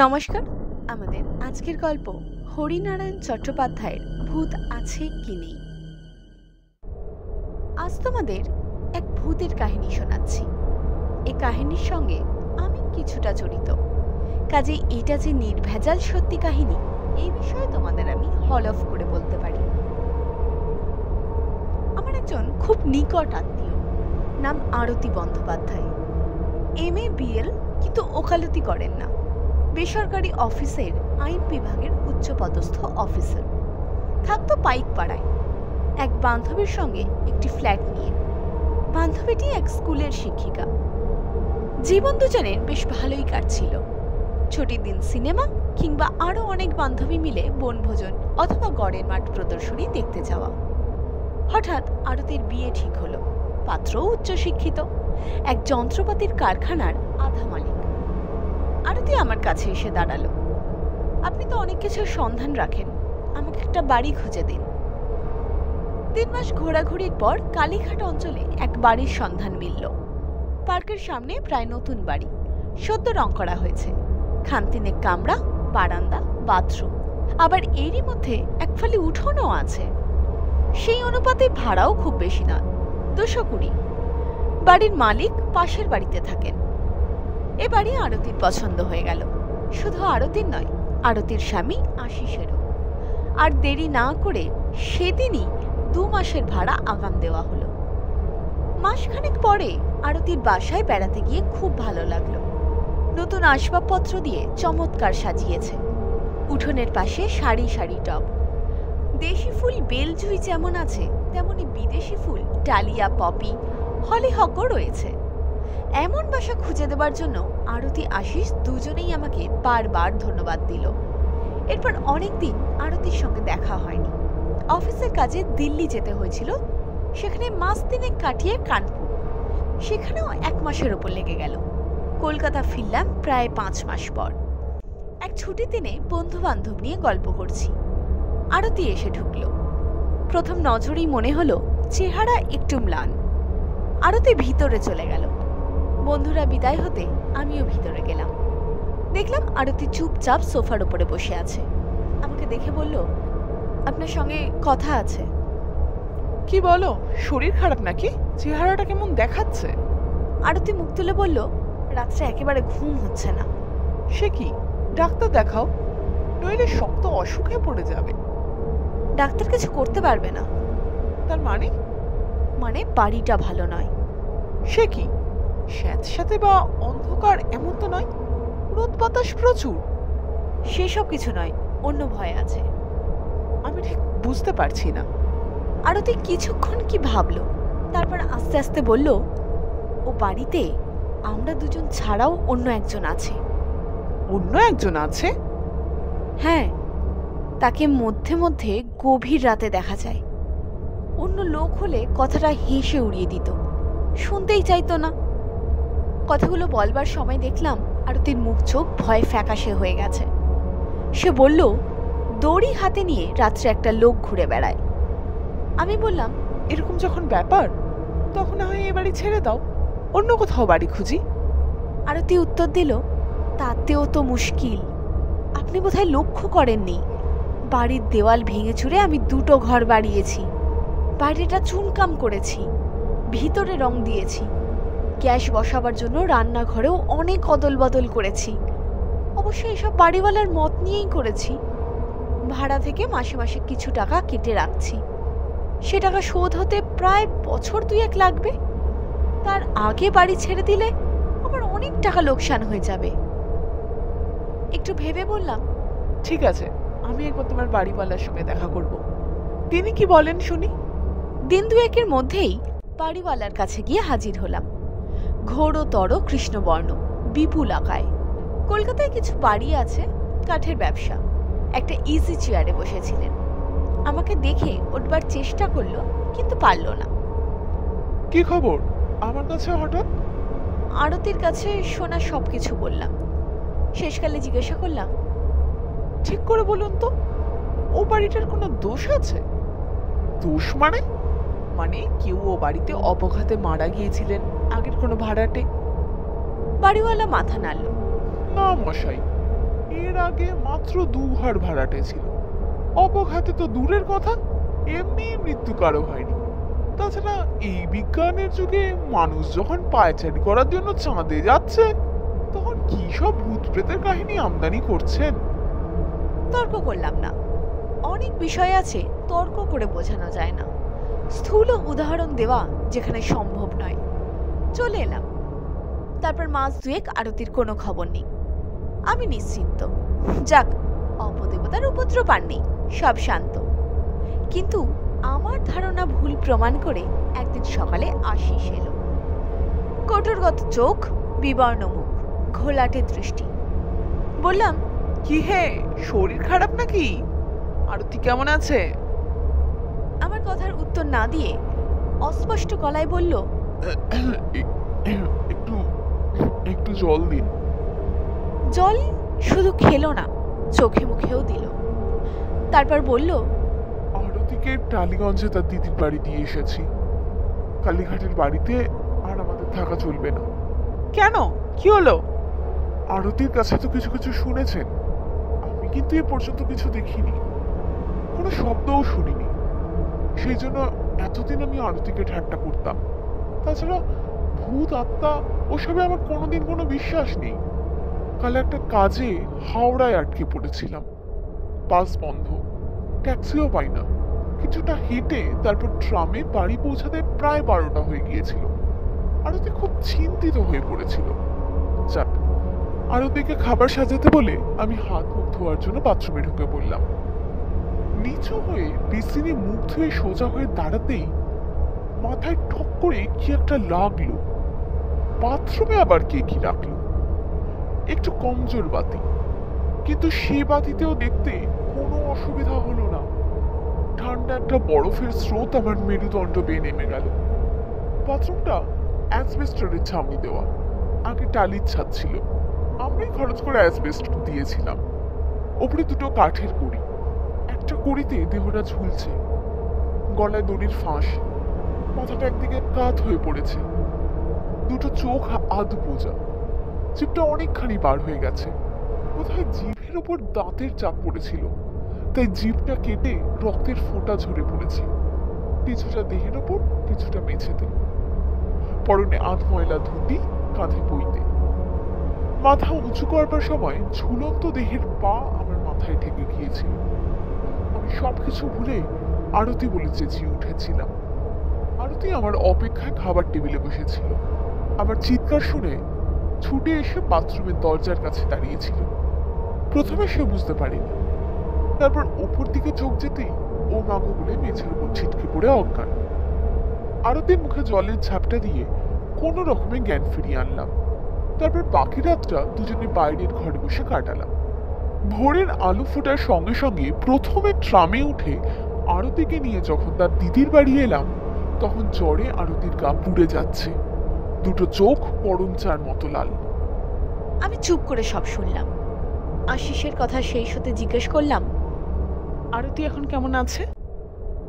নমস্কার। আমাদের আজকের গল্প হরিনারায়ণ চট্টোপাধ্যায়ের ভূত আছে কি নেই। আজ তোমাদের এক ভূতের কাহিনী শোনাচ্ছি। এই কাহিনীর সঙ্গে আমি কিছুটা জড়িত, কাজে এটা যে নির্ভেজাল সত্যি কাহিনী এই বিষয়ে তোমাদের আমি হল অফ করে বলতে পারি। আমার একজন খুব নিকট আত্মীয়, নাম আরতি বন্দ্যোপাধ্যায়। MA BL, কিন্তু ওকালতি করেন না। বেসরকারি অফিসের আইন বিভাগের উচ্চপদস্থ অফিসার। থাকতো পাইকপাড়ায় এক বান্ধবীর সঙ্গে একটি ফ্ল্যাট নিয়ে। বান্ধবীটি এক স্কুলের শিক্ষিকা। জীবন দুজনের বেশ ভালোই কাটছিল। ছুটির দিন সিনেমা কিংবা আরো অনেক বান্ধবী মিলে বনভোজন অথবা গড়ের মাঠ প্রদর্শনী দেখতে যাওয়া। হঠাৎ আরতির বিয়ে ঠিক হলো। পাত্রও উচ্চশিক্ষিত, এক যন্ত্রপাতির কারখানার আধা মালিক। আরতি আমার কাছে এসে দাঁড়ালো। আপনি তো অনেক কিছুর সন্ধান রাখেন, আমাকে একটা বাড়ি খুঁজে দিন। 3 মাস ঘোরাঘুরির পর কালীঘাট অঞ্চলে এক বাড়ির সন্ধান মিলল। পার্কের সামনে প্রায় নতুন বাড়ি, সদ্য রং করা হয়েছে। খানতিনেক কামরা, বারান্দা, বাথরুম, আবার এরই মধ্যে এক ফালি উঠোনও আছে। সেই অনুপাতে ভাড়াও খুব বেশি নয়, 220। বাড়ির মালিক পাশের বাড়িতে থাকেন। এ বাড়ি আরতির পছন্দ হয়ে গেল। শুধু আরতির নয়, আরতির স্বামী আশিসেরও। আর দেরি না করে সেদিনই 2 মাসের ভাড়া আগাম দেওয়া হলো। মাসখানেক পরে আরতির বাসায় বেড়াতে গিয়ে খুব ভালো লাগলো। নতুন আসবাবপত্র দিয়ে চমৎকার সাজিয়েছে। উঠোনের পাশে সারি সারি টব। দেশি ফুল বেলজুই যেমন আছে, তেমনি বিদেশি ফুল ডালিয়া, পপি, হলিহকও রয়েছে। এমন বাসা খুঁজে দেবার জন্য আরতি, আশিস দুজনেই আমাকে বারবার ধন্যবাদ দিল। এরপর অনেকদিন আরতির সঙ্গে দেখা হয়নি। অফিসের কাজে দিল্লি যেতে হয়েছিল, সেখানে মাস 3 কাটিয়ে কানপুর, সেখানেও 1 মাসের ওপর লেগে গেল। কলকাতা ফিরলাম প্রায় 5 মাস পর। এক ছুটির দিনে বন্ধু বান্ধব নিয়ে গল্প করছি। আরতি এসে ঢুকলো। প্রথম নজরেই মনে হলো চেহারা একটু ম্লান। আরতি ভিতরে চলে গেল। বন্ধুরা বিদায় হতে আমিও ভিতরে গেলাম। দেখলাম আরতি চুপচাপ সোফার উপরে বসে আছে। আমাকে দেখে বলল, আপনার সঙ্গে কথা আছে। কি বলো? শরীর খারাপ নাকি? চেহারাটা কেমন দেখাচ্ছে? আরতি মুখ তুলে বলল, রাত্রে একেবারে ঘুম হচ্ছে না। সে কি? ডাক্তার দেখাও, নইলে শক্ত অসুখে পড়ে যাবে। ডাক্তার কিছু করতে পারবে না। তার মানে? মানে বাড়িটা ভালো নয়। সে কি? স্যাঁতস্যাঁতে বা অন্ধকার এমন তো নয়, রোদ বাতাস প্রচুর। সেসব কিছু নয়, অন্য ভয় আছে। আমি ঠিক বুঝতে পারছি না। আরতি কিছুক্ষণ কি ভাবলো, তারপর আস্তে আস্তে বলল, ও বাড়িতে আমরা দুজন ছাড়াও অন্য একজন আছে। অন্য একজন আছে? হ্যাঁ, তাকে মধ্যে মধ্যে গভীর রাতে দেখা যায়। অন্য লোক হলে কথাটা হেসে উড়িয়ে দিত, শুনতেই চাইতো না। কথাগুলো বলবার সময় দেখলাম আরতির মুখ চোখ ভয়ে ফ্যাকাশে হয়ে গেছে। সে বলল, দড়ি হাতে নিয়ে রাত্রে একটা লোক ঘুরে বেড়ায়। আমি বললাম, এরকম যখন ব্যাপার, তখন না হয় এ বাড়ি ছেড়ে দাও, অন্য কোথাও বাড়ি খুঁজি। আরতি উত্তর দিল, তাতেও তো মুশকিল। আপনি বোধহয় লক্ষ্য করেননি, বাড়ির দেওয়াল ভেঙে চুরে আমি 2টো ঘর বাড়িয়েছি। বাইরেটা চুনকাম করেছি, ভিতরে রং দিয়েছি। গ্যাস বসাবার জন্য রান্নাঘরেও অনেক অদল বদল করেছি। অবশ্যই এসব বাড়িওয়ালার মত নিয়েই করেছি। ভাড়া থেকে মাসে মাসে কিছু টাকা কেটে রাখছি। সে টাকা শোধ হতে প্রায় বছর 2-1 লাগবে। তার আগে বাড়ি ছেড়ে দিলে আমার অনেক টাকা লোকসান হয়ে যাবে। একটু ভেবে বললাম, ঠিক আছে, আমি একবার তোমার বাড়িওয়ালার সঙ্গে দেখা করব। তিনি কি বলেন শুনি। দিন 2-1-এর মধ্যেই বাড়িওয়ালার কাছে গিয়ে হাজির হলাম। ঘোরতর কৃষ্ণবর্ণ, বিপুল আকায়। কলকাতায় কিছু বাড়ি আছে, কাঠের ব্যবসা। একটা ইজি চেয়ারে বসেছিলেন। আমাকে দেখে উঠবার চেষ্টা করলো, কিন্তু পারল না। কি খবর আমার কাছে হঠাৎ? আরতির কাছে শোনা সবকিছু বললাম। শেষকালে জিজ্ঞাসা করলাম, ঠিক করে বলুন তো, ও বাড়িটার কোনো দোষ আছে? দোষ মানে? মানে কেউ ও বাড়িতে অপঘাতে মারা গিয়েছিলেন আগের কোনো ভাড়াটে? বাড়িওয়ালা মাথা নাড়ল। না মশাই, এর আগে মাত্র 2 ঘর ভাড়াটে ছিল। অপঘাতে তো দূরের কথা, এমনি মৃত্যু কারো হয়নি। তাছাড়া এই বিজ্ঞানের যুগে মানুষ যখন পায়চারি করার জন্য চাঁদে যাচ্ছে, তখন কি সব ভূত প্রেতের কাহিনী আমদানি করছেন? তর্ক করলাম না। অনেক বিষয় আছে তর্ক করে বোঝানো যায় না, স্থূল উদাহরণ দেওয়া যেখানে সম্ভব নয়। চলে এলাম। তারপর মাস দুয়েক আরতির কোনো খবর নেই। আমি নিশ্চিন্ত, যাক, অপদেবতার উপদ্রব আর নেই, সব শান্ত। কিন্তু আমার ধারণা ভুল প্রমাণ করে একদিন সকালে আশিস এলো। কঠোরগত চোখ, বিবর্ণ মুখ, ঘোলাটে দৃষ্টি। বললাম, কি হে, শরীর খারাপ নাকি? আরতি কেমন আছে? আমার কথার উত্তর না দিয়ে অস্পষ্ট গলায় বলল, একটু একটু জল দিন। জল শুধু খেলো না, চোখে মুখেও দিল। তারপর বলল, আরতিকে টালিগঞ্জে তার দিদির বাড়ি দিয়ে এসেছি। কালীঘাটের বাড়িতে আর আমাদের থাকা চলবে না। কেন, কি হলো? আরতির কাছে তো কিছু কিছু শুনেছেন, আমি কিন্তু এ পর্যন্ত কিছু দেখিনি, কোনো শব্দও শুনিনি। সেই জন্য এতদিন আমি আরতিকে ঠাট্টা করতাম। তাছাড়া ভূত আত্মা ওসবে আমার কোনোদিন কোনো বিশ্বাস নেই। কাল একটা কাজে হাওড়ায় আটকে পড়েছিলাম, বাস বন্ধ, ট্যাক্সিও পাই না। কিছুটা হেঁটে তারপর ট্রামে বাড়ি পৌঁছাতে প্রায় 12টা হয়ে গিয়েছিল। আরতি খুব চিন্তিত হয়ে পড়েছিল। যাক, আরতিকে খাবার সাজাতে বলে আমি হাত মুখ ধোয়ার জন্য বাথরুমে ঢুকে পড়লাম। নিচু হয়ে বেসিনে মুখ ধুয়ে সোজা হয়ে দাঁড়াতেই মাথায় ঠক করে কি একটা লাগলো। বাথরুমে আবার কে কি রাখলো? একটু কমজোর বাতি, কিন্তু সে বাতিতেও দেখতে কোনো অসুবিধা হলো না। ঠান্ডা একটা বরফের স্রোত আমার মেরুদণ্ড বেয়ে নেমে গেল। বাথরুমটা অ্যাসবেস্টরের ছাউনি দেওয়া, আগে টালির ছাদ ছিল, আমরাই খরচ করে অ্যাসবেস্ট দিয়েছিলাম। ওপরে দুটো কাঠের কড়ি, একটা কড়িতে দেহটা ঝুলছে, গলায় দড়ির ফাঁস, মাথাটা একদিকে কাত হয়ে পড়েছে, দুটো চোখ আধ বোঝা, জিভটা অনেকখানি বার হয়ে গেছে। কোথায় জিভের ওপর দাঁতের চাপ পড়েছিল, তাই জিভটা কেটে রক্তের ফোঁটা ঝরে পড়েছে, কিছুটা দেহের ওপর, কিছুটা মেঝেতে। পরনে আধ ময়লা ধুতি, কাঁধে বইতে। মাথা উঁচু করবার সময় ঝুলন্ত দেহের পা আমার মাথায় ঠেকে গিয়েছিল। আমি সবকিছু ভুলে আরতি বলে চেঁচিয়ে উঠেছিলাম। আরতি আমার অপেক্ষায় খাবার টেবিলে বসেছিল। আমার চিৎকার শুনে ছুটে এসে বাথরুমের দরজার কাছে দাঁড়িয়েছিল। প্রথমে সে বুঝতে পারেনি, তারপর উপর দিকে চোখ যেতেই ও মাগো বলে মেঝের উপর ছিটকে পড়ে অজ্ঞান। আরতির মুখে জলের ঝাপটা দিয়ে কোনো রকমে জ্ঞান ফিরিয়ে আনলাম। তারপর বাকি রাতটা দুজনে বাইরের ঘরে বসে কাটালাম। ভোরের আলো ফোটার সঙ্গে সঙ্গে প্রথমে ট্রামে উঠে আরতিকে নিয়ে যখন তার দিদির বাড়ি এলাম, তখন জ্বরে আরতির গা পুড়ে যাচ্ছে, দুটো চোখ পরঞ্চার মতো লাল। আমি চুপ করে সব শুনলাম। আশিসের কথা শেষ হতে জিজ্ঞেস করলাম, আরতি এখন কেমন আছে?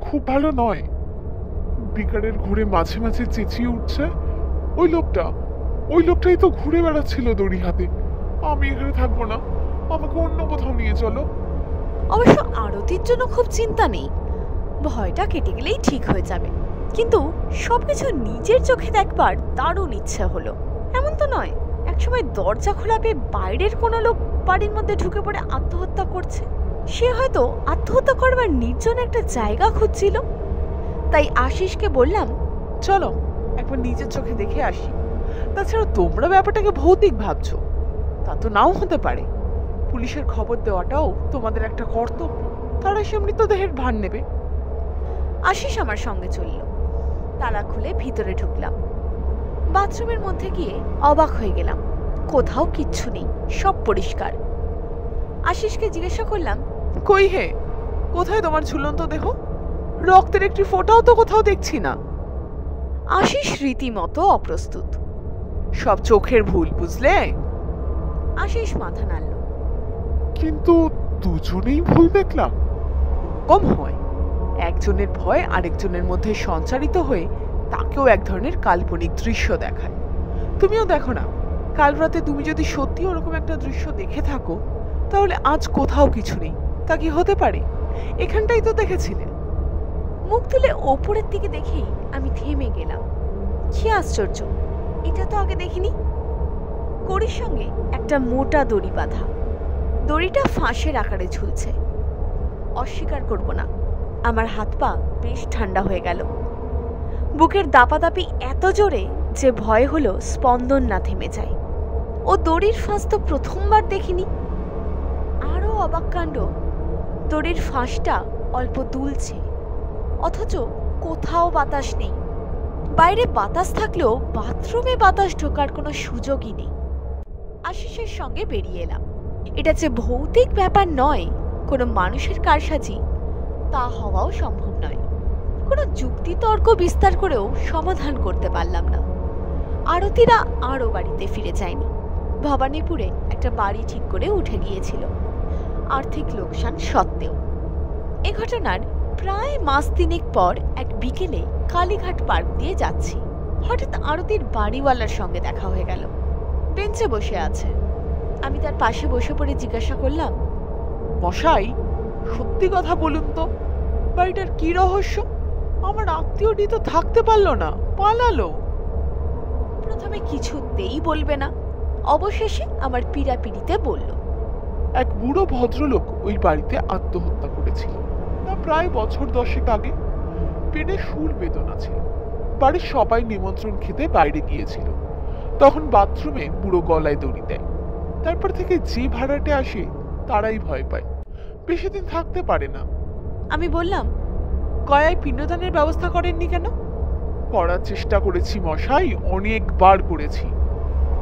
খুব ভালো নয়, বিকারের ঘুরে মাঝে মাঝে চেঁচিয়ে উঠছে। ওই লোকটাই তো ঘুরে বেড়াচ্ছিল দড়ি হাতে। আমি এখানে থাকবো না, আমাকে অন্য কোথাও নিয়ে চলো। অবশ্য আরতির জন্য খুব চিন্তা নেই, ভয়টা কেটে গেলেই ঠিক হয়ে যাবে। কিন্তু সবকিছু নিজের চোখে দেখবার দারুণ ইচ্ছা হলো। এমন তো নয় একসময় দরজা খোলা পেয়ে বাইরের কোনো লোক বাড়ির মধ্যে ঢুকে পড়ে আত্মহত্যা করছে। সে হয়তো আত্মহত্যা করবার নির্জন একটা জায়গা খুঁজছিল। তাই আশিসকে বললাম, চলো একবার নিজের চোখে দেখে আসি। তাছাড়া তোমরা ব্যাপারটাকে ভৌতিক ভাবছো, তা তো নাও হতে পারে। পুলিশের খবর দেওয়াটাও তোমাদের একটা কর্তব্য, তারা সে মৃতদেহের ভার নেবে। আশিস আমার সঙ্গে চলল। তালা খুলে ভিতরে ঢুকলাম। বাথরুমের মধ্যে গিয়ে অবাক হয়ে গেলাম, কোথাও কিচ্ছু নেই, সব পরিষ্কার। আশিসকে জিজ্ঞাসা করলাম, কই হে, কোথায় তোমার ঝুলন্ত দেহ? রক্তের একটি ফোঁটাও তো কোথাও দেখছি না। আশিস রীতিমতো অপ্রস্তুত। সব চোখের ভুল, বুঝলে? আশিস মাথা নাড়ল। কিন্তু দুজনেই ভুল দেখলাম। কম হয়, একজনের ভয় আরেকজনের মধ্যে সঞ্চারিত হয়ে তাকেও এক ধরনের কাল্পনিক দৃশ্য দেখায়। তুমিও দেখো না, কাল রাতে তুমি যদি সত্যি ওরকম একটা দৃশ্য দেখে থাকো, তাহলে আজ কোথাও কিছু নেই, তা কি হতে পারে? এখানটাই তো দেখেছিলে। মুখ তুলে ওপরের দিকে দেখেই আমি থেমে গেলাম। কি আশ্চর্য, এটা তো আগে দেখিনি। কড়ির সঙ্গে একটা মোটা দড়ি বাঁধা, দড়িটা ফাঁসের আকারে ঝুলছে। অস্বীকার করব না, আমার হাত পা বেশ ঠান্ডা হয়ে গেল। বুকের দাপাদাপি এত জোরে যে ভয় হলো স্পন্দন না থেমে যায়। ও দড়ির ফাঁস তো প্রথমবার দেখিনি। আরও অবাক কাণ্ড, দড়ির ফাঁসটা অল্প দুলছে, অথচ কোথাও বাতাস নেই। বাইরে বাতাস থাকলেও বাথরুমে বাতাস ঢোকার কোনো সুযোগই নেই। আশিসের সঙ্গে বেরিয়ে এলাম। এটা যে ভৌতিক ব্যাপার নয়, কোনো মানুষের কারসাজি, তা হওয়াও সম্ভব নয়। কোনো যুক্তিতর্ক বিস্তার করেও সমাধান করতে পারলাম না। আরতিরা আরও বাড়িতে ফিরে যায়নি। ভবানীপুরে একটা বাড়ি ঠিক করে উঠে গিয়েছিল, আর্থিক লোকসান সত্ত্বেও। এ ঘটনার প্রায় মাস তিনেক পর এক বিকেলে কালীঘাট পার্ক দিয়ে যাচ্ছি। হঠাৎ আরতির বাড়িওয়ালার সঙ্গে দেখা হয়ে গেল। বেঞ্চে বসে আছে। আমি তার পাশে বসে পড়ে জিজ্ঞাসা করলাম, মশাই, সত্যি কথা বলুন তো, বাড়িটার কি রহস্য? আমার আত্মীয়টি তো থাকতে পারলো না, পালালো। প্রথমে কিছুতেই বলবে না, অবশেষে আমার পীড়াপিড়িতে বলল, এক বুড়ো ভদ্রলোক ওই বাড়িতে আত্মহত্যা করেছিল। তা প্রায় বছর 10 আগে। পেটে শুল বেদনা ছিল। বাড়ির সবাই নিমন্ত্রণ খেতে বাইরে গিয়েছিল। তখন বাথরুমে বুড়ো গলায় দড়ি দেয়। তারপর থেকে যে ভাড়াটে আসে তারাই ভয় পায়, বেশি দিন থাকতে পারে না। আমি বললাম, গয়ায় পিণ্ডদানের ব্যবস্থা করেননি কেন? করার চেষ্টা করেছি মশাই, অনেকবার করেছি।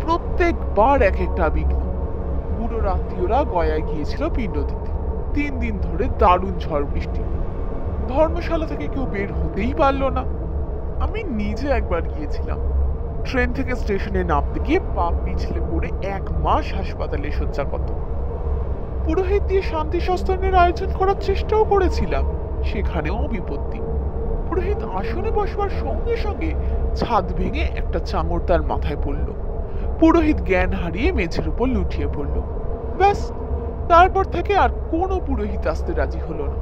প্রত্যেকবার এক একটা বিঘ্ন। বুড়োর আত্মীয়রা গয়ায় গিয়েছিল পিণ্ড দিতে। 3 দিন ধরে দারুণ ঝড় বৃষ্টি। ধর্মশালা থেকে কেউ বের হতেই পারলো না। আমি নিজে একবার গিয়েছিলাম। ট্রেন থেকে স্টেশনে নামতে গিয়ে পা পিছলে পড়ে 1 মাস হাসপাতালে শয্যাগত। পুরোহিত দিয়ে শান্তি সস্তানের আয়োজন করার চেষ্টাও করেছিলাম, সেখানেও বিপত্তি। পুরোহিত আসনে বসবার সঙ্গে সঙ্গে ছাদ ভেঙে একটা চাঙড় তার মাথায় পড়ল। পুরোহিত জ্ঞান হারিয়ে মেঝের উপর লুটিয়ে পড়ল। ব্যাস, তারপর থেকে আর কোনো পুরোহিত আসতে রাজি হলো না।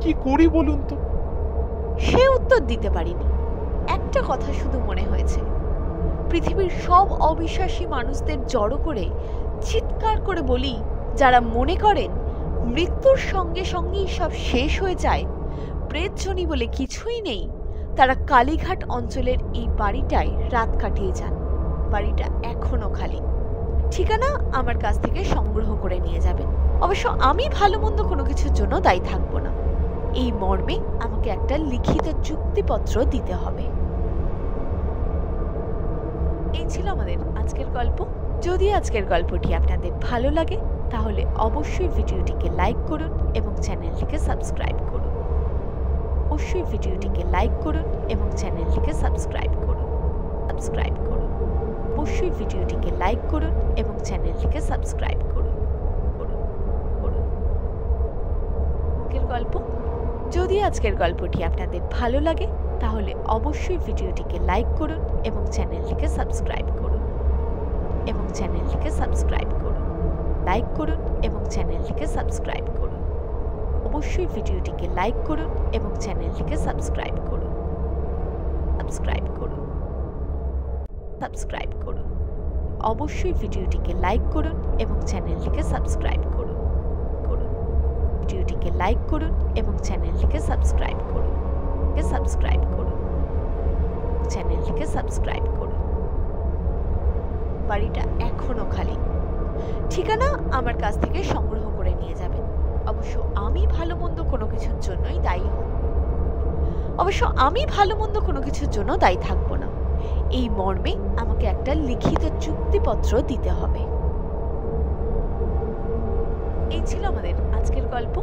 কি করি বলুন তো? সে উত্তর দিতে পারিনি। একটা কথা শুধু মনে হয়েছে, পৃথিবীর সব অবিশ্বাসী মানুষদের জড়ো করে চিৎকার করে বলি, যারা মনে করেন মৃত্যুর সঙ্গে সঙ্গেই সব শেষ হয়ে যায়, প্রেতজনি বলে কিছুই নেই, তারা কালীঘাট অঞ্চলের এই বাড়িটায় রাত কাটিয়ে যান। বাড়িটা এখনো খালি। ঠিকানা আমার কাছ থেকে সংগ্রহ করে নিয়ে যাবেন। অবশ্য আমি ভালো মন্দ কোনো কিছুর জন্য দায়ী থাকবো না। এই মর্মে আমাকে একটা লিখিত চুক্তিপত্র দিতে হবে। এই ছিল আমাদের আজকের গল্প। যদি আজকের গল্পটি আপনাদের ভালো লাগে তাহলে অবশ্যই ভিডিওটিকে লাইক করুন এবং চ্যানেলটিকে সাবস্ক্রাইব করুন। অবশ্যই ভিডিওটিকে লাইক করুন এবং চ্যানেলটিকে সাবস্ক্রাইব করুন। অবশ্যই ভিডিওটিকে লাইক করুন এবং চ্যানেলটিকে সাবস্ক্রাইব করুন। গল্প। যদি আজকের গল্পটি আপনাদের ভালো লাগে তাহলে অবশ্যই ভিডিওটিকে লাইক করুন এবং চ্যানেলটিকে সাবস্ক্রাইব করুন। লাইক করুন এবং চ্যানেলটিকে সাবস্ক্রাইব করুন। অবশ্যই ভিডিওটিকে লাইক করুন এবং চ্যানেলটিকে সাবস্ক্রাইব করুন। অবশ্যই ভিডিওটিকে লাইক করুন এবং চ্যানেলটিকে সাবস্ক্রাইব করুন। ভিডিওটিকে লাইক করুন এবং চ্যানেলটিকে সাবস্ক্রাইব করুন। বাড়িটা এখনো খালি। ঠিকানা আমার কাছ থেকে সংগ্রহ করে নিয়ে যাবেন। অবশ্য আমি ভালো মন্দ কোনো কিছুর জন্য দায়ী থাকবো না। এই মর্মে আমাকে একটা লিখিত চুক্তিপত্র দিতে হবে। এই ছিল আমাদের আজকের গল্প।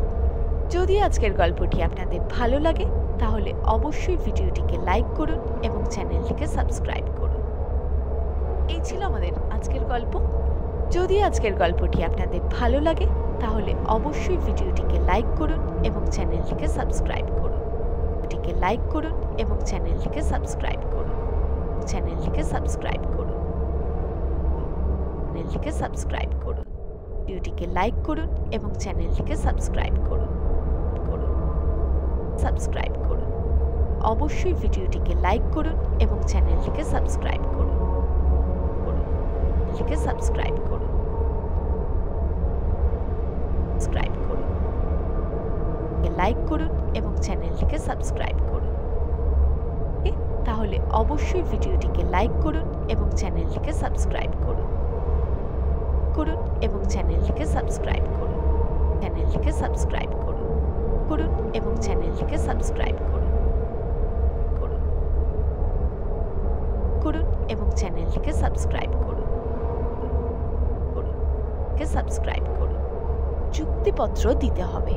যদি আজকের গল্পটি আপনাদের ভালো লাগে তাহলে অবশ্যই ভিডিওটিকে লাইক করুন এবং চ্যানেলটিকে সাবস্ক্রাইব করুন। এই ছিল আমাদের আজকের গল্প। যদি আজকের গল্পটি আপনাদের ভালো লাগে তাহলে অবশ্যই ভিডিওটিকে লাইক করুন এবং চ্যানেলটিকে সাবস্ক্রাইব করুন। চ্যানেলটিকে সাবস্ক্রাইব করুন। ভিডিওটিকে লাইক করুন এবং চ্যানেলটিকে সাবস্ক্রাইব করুন সাবস্ক্রাইব করুন। অবশ্যই ভিডিওটিকে লাইক করুন এবং চ্যানেলটিকে সাবস্ক্রাইব করুন সাবস্ক্রাইব করুন সাবস্ক্রাইব করুন। লাইক করুন এবং চ্যানেলটিকে সাবস্ক্রাইব করুন। তাহলে অবশ্যই ভিডিওটিকে লাইক করুন এবং চ্যানেলটিকে সাবস্ক্রাইব করুন এবং চ্যানেলটিকে সাবস্ক্রাইব করুন এবং চ্যানেলটিকে সাবস্ক্রাইব করুন এবং চ্যানেলটিকে সাবস্ক্রাইব করুন সাবস্ক্রাইব করুন। চুক্তিপত্র দিতে হবে।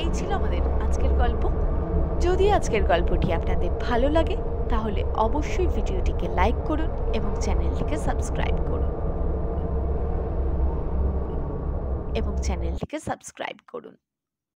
এই ছিল আমাদের আজকের গল্প। যদি আজকের গল্পটি আপনাদের ভালো লাগে তাহলে অবশ্যই ভিডিওটিকে লাইক করুন এবং চ্যানেলটিকে সাবস্ক্রাইব করুন